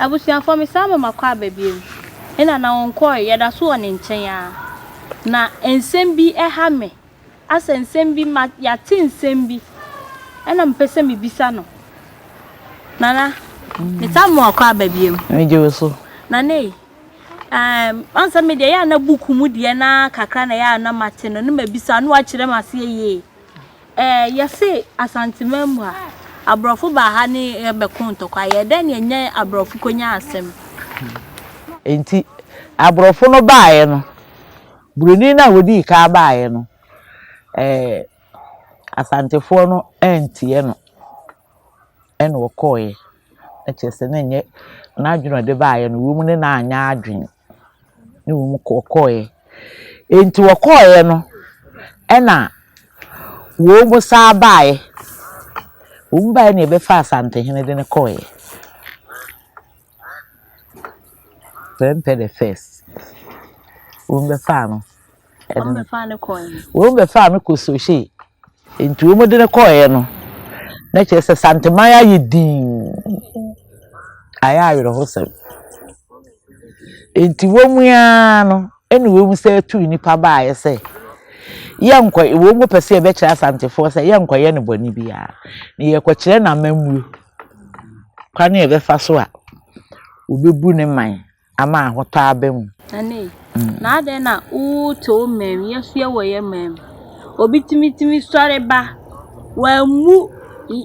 abusia for me sama makwa Abibirem ina na onko yeda so on nchen ya na ensem bi eha me asa ensem bi ma ya ti ensem bi ena mpese me bisa no nana ni sama makwa Abibirem meje so nane ansa me de ya na buku mu de na kakra na ya na mate no ma bisa no a kire mase ye yese asantemamwa abrofo ba ha ni bekonto kwa ye den yenye abrofo konya asem enti abrofo no baaye no buruni na wodi ka baaye no asantefo no entie no ene wokoye echese na nye na adweno de baaye no wo mu ne na anya adwen ni wo mu kokoye enti wokoye no ena wo mu sa baaye umba ni be fa Asante hene de ne koye pempe the first umbe fa no umbe fa ne koye umbe fa me ko so she enti wo mu de ne koye no na che se Asante maya yidin aya ayro hosem enti wo mu ya no eni wo mu se tu ni pa ba ye se yankwa wo mu pese e be kire Asante fo se yankwa ye ne boni bia ne ye kwa kire na mamu kwa ne e be fa so a obebu ne man ama ahoto abem ane na ade na to mem yesu ye wo ye mem obi timitimi sore ba wa mu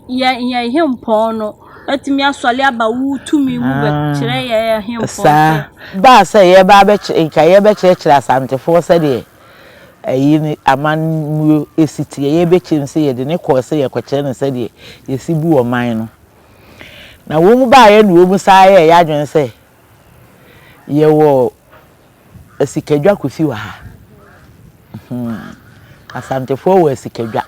ye hempon no atimi asole aba wu tumi mu be kire ye hempon sa ba se ye ba be nka ye be kire Asante fo se de ni amanmu esiti ye be chimse ye de ne ko se ye ko kire ne se de ye sibu o man no na wo mu ba ye no wo mu sa ye ya adwen se ye wo esikadwa kofi wa ha Asante fo wo esikadwa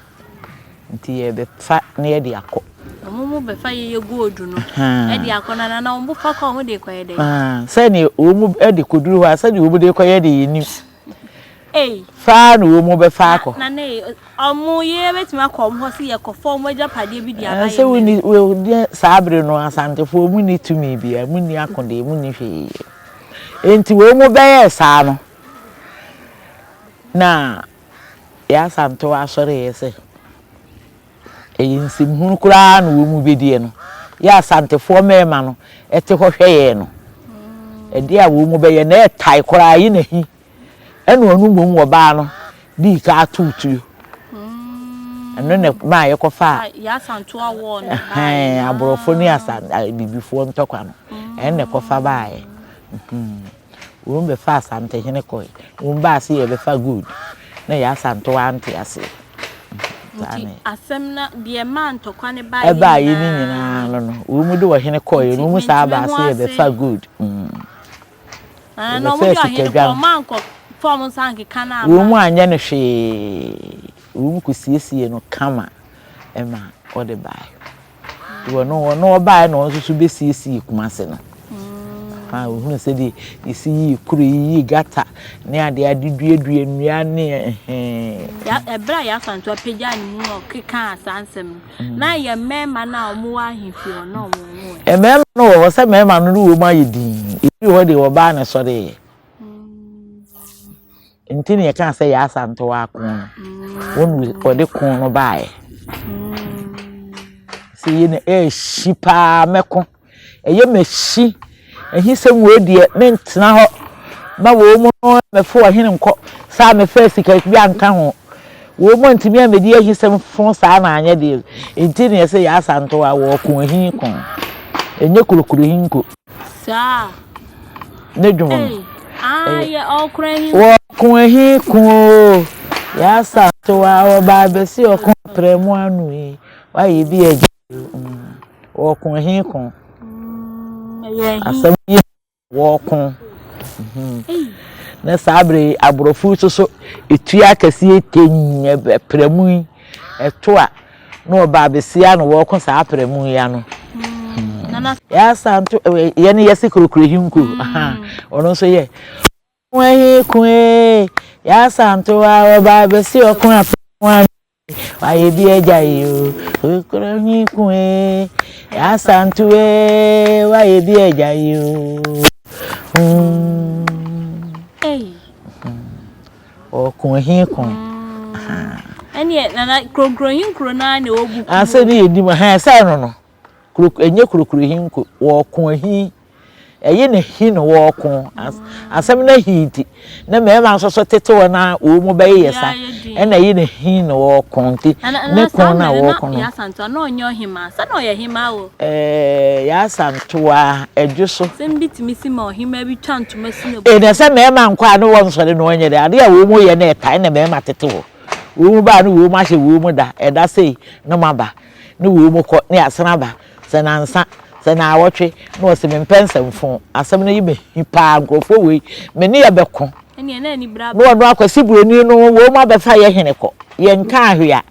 nti ye be fa na ye de akọ omumu be fa ye godu no e de akọ na na ombu fa ko ho de ko ye de se ni omu e de koduru ha se ni omu de ko ye de yini fa no omu be fa akọ na ne omu ye betima ko ho se ye ko fo mo japade bi di aba ye se we sabre no Asante fo mu ni tumi bia mu ni akonde mu ni hwe enti wo mu be ye sa no na ya Asantewaa sore yese eyinsim hunu kura no wo mu bedie no ya Asantefo mema no ete ho hweye no edi a wo mu be ye na etai kura yi na hi eno anu mum wo ba no di ka atutu eno ne ma ye kofa ya Asantewaa wo no abrofo ni bibifo ntokwa no enne kofa baaye wo be fa Asante hene koy wo ba se ye be fa good na ya Asantewaa ante ase asem na de man tokwa ne ba e ba yi ni nyina no wo mu de wo hene koy no mu sa ba se ye be fa good no mu de hene ko man ko form sanke kana wo mu anya ne hwe wo mu kusiesie no kama e ma o de ba wo no ba no so so be siesie kumase no wo se di isi yi kuru yi gata ne ade adedue nnua ne ya ebra ya Asantewaa peja ni mu okeka asansem na ye mema na omu ahimfi no omu mema no wo se mema no wo ma yedin ibi ho de wo ba ne sore ntini ye kan se ya Asantewaa kon wonu wo de kon no baae se ye ne shipa meko eye meshi ehisem we die ne ntena ho ma wo mu me fo hene nko sa me fa sika bi anka ho wo mu ntimi amedi ehisem fo sa na anya de ntini ye se ya Asantewaa wo kon hin kon enye kurukuru hinko sa ne dwom ye okran hin wo kon hin kon ya Asantewaa wo ba be si okon premu anu yi wa ye bi eje wo kon hin kon asem yi wo kon na sabre abrofo so etu akase etenye premu eto a no ba be sia no wo kon sa premu ya no ya Asante ye ne yesi kurukuru hinku ono so ye kwen kwen ya Asantewaa ba be si okon premu wa ye bi eja yi o kurukuru hinku Asantewaa edi ejayo. Okun hin kun. Eni na kronkrohin krona na obu. Ase ni edi ma ha sai no. Enye krokrohin ko wo kun hin. Eye na hin no wo kun. Asem na hiti. Na me ma so tete wona wo mu be yesa. E na eye na hin no wo kun ti. Ne kun na wo kun. Ya Asantewaa na onyo hima. Sa na oye hima wo. Ya Asantewaa edwuso. Sem bitimi si ma ohima bi twantoma si na. Na se me ma nkwa no wo nsore no onye de ade a wo mu ye na etai na me ma tete wo. Wo mu ba no wo mu ahye wo mu da. Eda sei no maba. No wo mu ko ne asena ba. Se na nsa se na awotwe no o se me mpensamfo asem na yibe hipa nkofo we me ne ye beko ene na ni bra no no akwasi buroni no wo mu abefa ye hene ko ye nka ahwea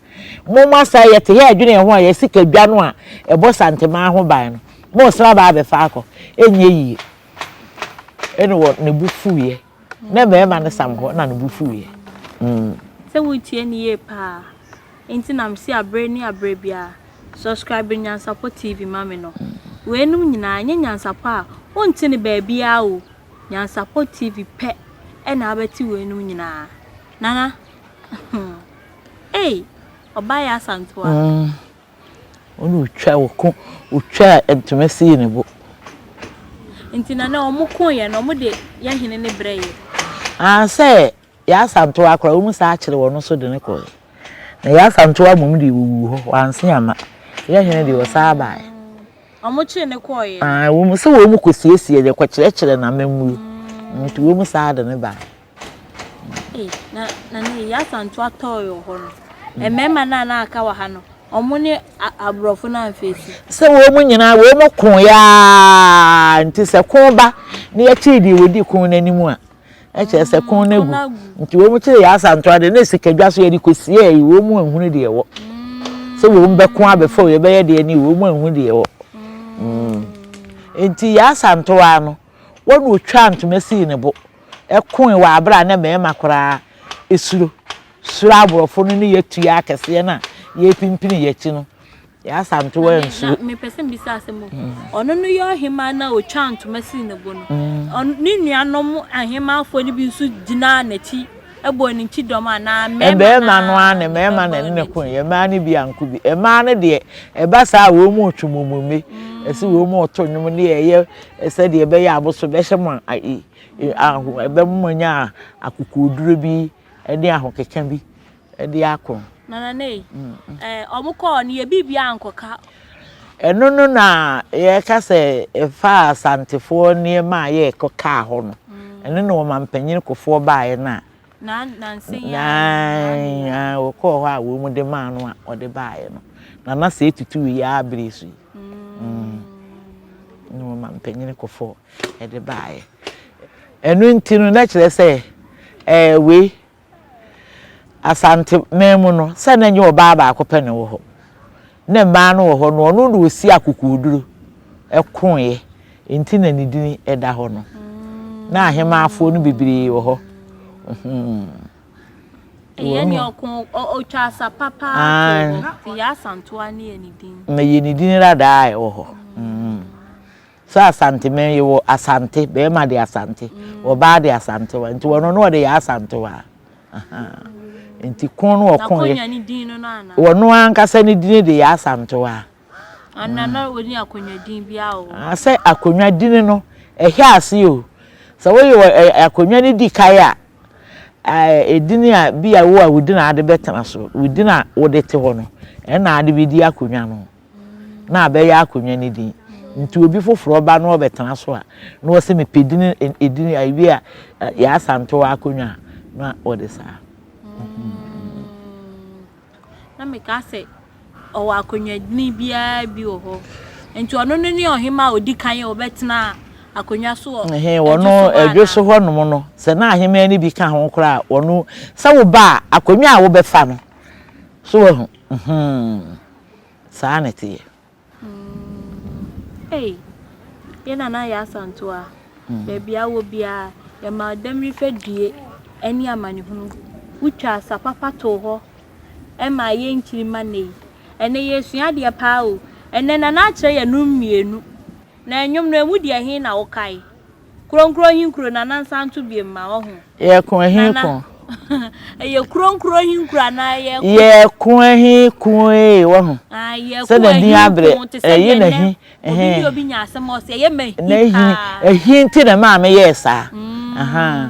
mo masa ye te he adwene ho a ye sika dwa no a ebo santema ho ban no mo sra ba abefa ako enye yi ene wo ne bufu ye na me ma ne sam ho na ne bufu ye se wo tie ni ye pa enti na msi abre ni abre bia subscribe NYANSAPO TV mame no wenum nyina nya NYANSAPO a wonti ne baabi a o NYANSAPO TV pe e na abati wenum nyina nana oba ya Asantewaa onu twa wo utwa entumasi ne bo enti nana omukon ye no omde ya hene ne breye say ya Asantewaa akra wo mu sa akire wo no so de ne ko na ya Asantewaa mum de wuwu ho wanse ama ya hene de wo sa ba omochi ne ko ye wo mu se wo mu kosiesie de kwakire na mamu nti wo mu sa de ne ba na ne ya Asantewaa toyo ho no emema na aka wa ha no omune abrofo na afesi se wo mu nyina wo mu kon ya nti se kon ba ne ya chidi wodi kon nanimu a eche se kon na gu nti wo mu chiri ya Asantewaa de na sikadwa so ye di kosie yi wo mu ahunu de wo se wo mu be kon abefo ye be ye de ni wo mu ahunu de wo nti ya Asantewaa no wonu otwa ntomasi ne bo ekon wa abra na me makora esuro sura abrofo no ne yetu ya akese na ye pimpini ye chi no ya Asantewaa nsu me person bi sa asemo ono no yo hima na o twantomasi ne bo no ni nuanom ahima afo ni bi nsu gina na chi ebo ni chi dom ana me ma no ane me ma na ne kon ye ma ne bi anko bi e ma ne de e ba sa wo mu otwumumume esi wo mu otonnum ne ye ese de be ya aboso be hye ai ahu ebe mmanya akukoduro bi ede aho keka bi ede akon nana nei omuko ne ye bibia ankoka eno no na ye ka se fa asantefo ne ma ye koka ho no eno no mampanyin kofo baaye na nsen ya wo ko ho a wo mu de ma no a ode baaye no na se etutu ya abresu no mampanyin kofo ede baaye enu ntinu na kire se we Asante memu no se na nye oba ba akopɛ ne wo ho ne mba no wo ho no no do si akukuduru ekonye enti na ne dini eda ho no na ahema afo no bibiri wo ho ye ni okun otwa sa papa ti ya Asantewaa ne ni din na ye ni din rada wo ho sa Asante men ye wo Asante be ma de Asante oba de Asantewaa enti wono no de ya Asantewaa enti kon no okon ye wono ankasa ni din de ya Asantewaa anana woni akonwa din bia o ase akonwa din no ehia ase o so wo ye akonwa ni di kai a edin a bia wo a wodi na ade betana so wodi na wode te ho no na ade bi di akonwa no na be ya akonwa ni din nti obi foforo ba no betana so a na wo se me pedin edin a bi a ya Asantewaa akonwa na wode sa na me ka se o wa akonwa din bia bi wo ho nti ono no ni ohima odi kan o betana akonwa so wono edwoso ho no no se na ahema ni bi ka ho kra wono sa wo ba akonwa a wo befa no so wo sa na tie ye na ya Asantewaa baby a wo bia ya madam rifedue eni amani hunu utwa sa papa to ho e ma ye nkiri mane ene ye sua de pa o ene na na kire ye num mienu na enwom no emu de hin na wo kai kronkro hin kro na nansa nto biem ma wo ho ye ko hin ko ye kronkro hin kra na ye ko hin ko e wo ho se da din abre ye na hin obi obi nya asem o se ye me hin ti na ma me yes aha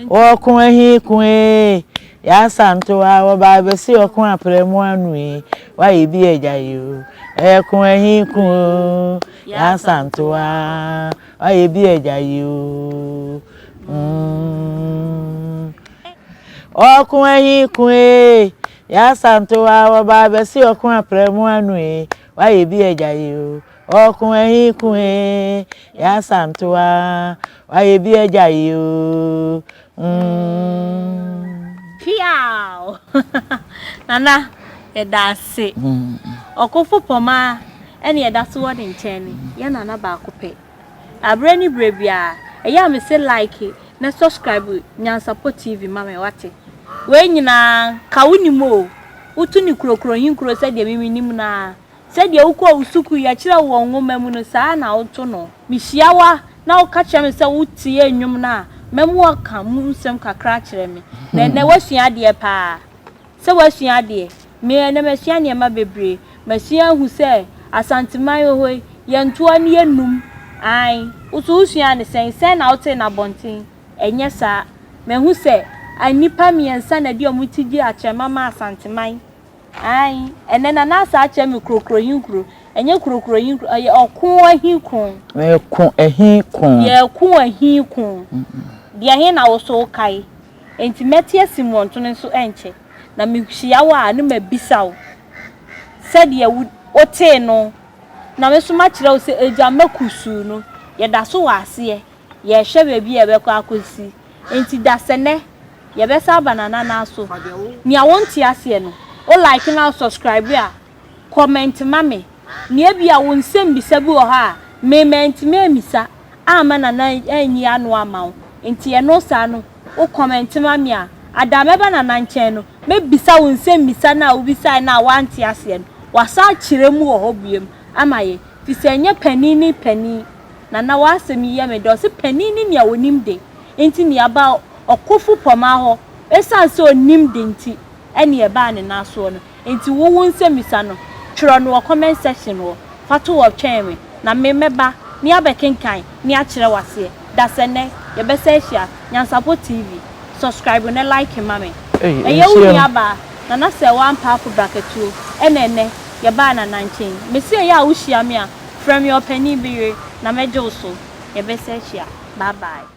wo ko hin ko e ya Asantewaa wo ba be si okun apremu anu e wa ye bi eja yo ko hin ko ya Asantewaa wa ye bi eja yo okun hin ko e ya Asantewaa wo ba be si okun apremu anu e wa ye bi eja yo okun hin ko e ya Asantewaa wa ye bi eja yo Piao. Nana, edase. Okofo Pomah, eni edase wodi ncheni. Ya nana ba kope. Abreni brebia. Eya me say like, na subscribe NYANSAPO TV mama wate. We nyina ka wunimo. Utu ni krokro hinkro se de mimi nim na. Se de ukọ usuku ya kira wo nwoma mu no saa na utu no. Mihyiawa na ukacha me se utie enwum na. Memu aka mu nsem kakra kire me na wasua de pa se wasua de me na masua ne ma bebre masua hu se asanteman ho yento ani enum ai usua ne sen na ote na bontin enye sa me hu se anipa miensa na de omutigi ache mama asanteman ai enena na sa ache me krokro hinkro enye krokro hinkro okun ahinkun me kun ahinkun ye kun ahinkun dia hin na wo so kai enti metie simon to ne so enche na mehia wa ne mabisawo se dia ote no na me so ma kire wo se eja makusu no ye da so wa ase ye hwe bebi ye bekọ akosi enti da sene ye be sa banana na so ni a wonti ase no o like na subscribe ya comment mame ni e bia wo nsem bisa bi wo ha me misa ama na enyi anu ama enti eno sa no o comment mami a adameba na nanchen no me bisa wo nsem bisa na wo bisa na wanti ase no wasa kire mu wo hobiem amaye fi se enye panini na wasem ye me do se panini ne wonim de enti ne aba Okofo Pomah ho esan se onim de enti ene e ba ne na so no enti wo nsem bisa no twiro no comment section wo fato wo tweme na me meba ni abekenkan ni a kire wase da sene ye be se hia NYANSAPO TV subscribe na like mame eye wu ni aba na se one pack bracket o enene ye ba na nanchin me se ya wo hia me a from your penny bire na mejo so ye be se hia bye bye.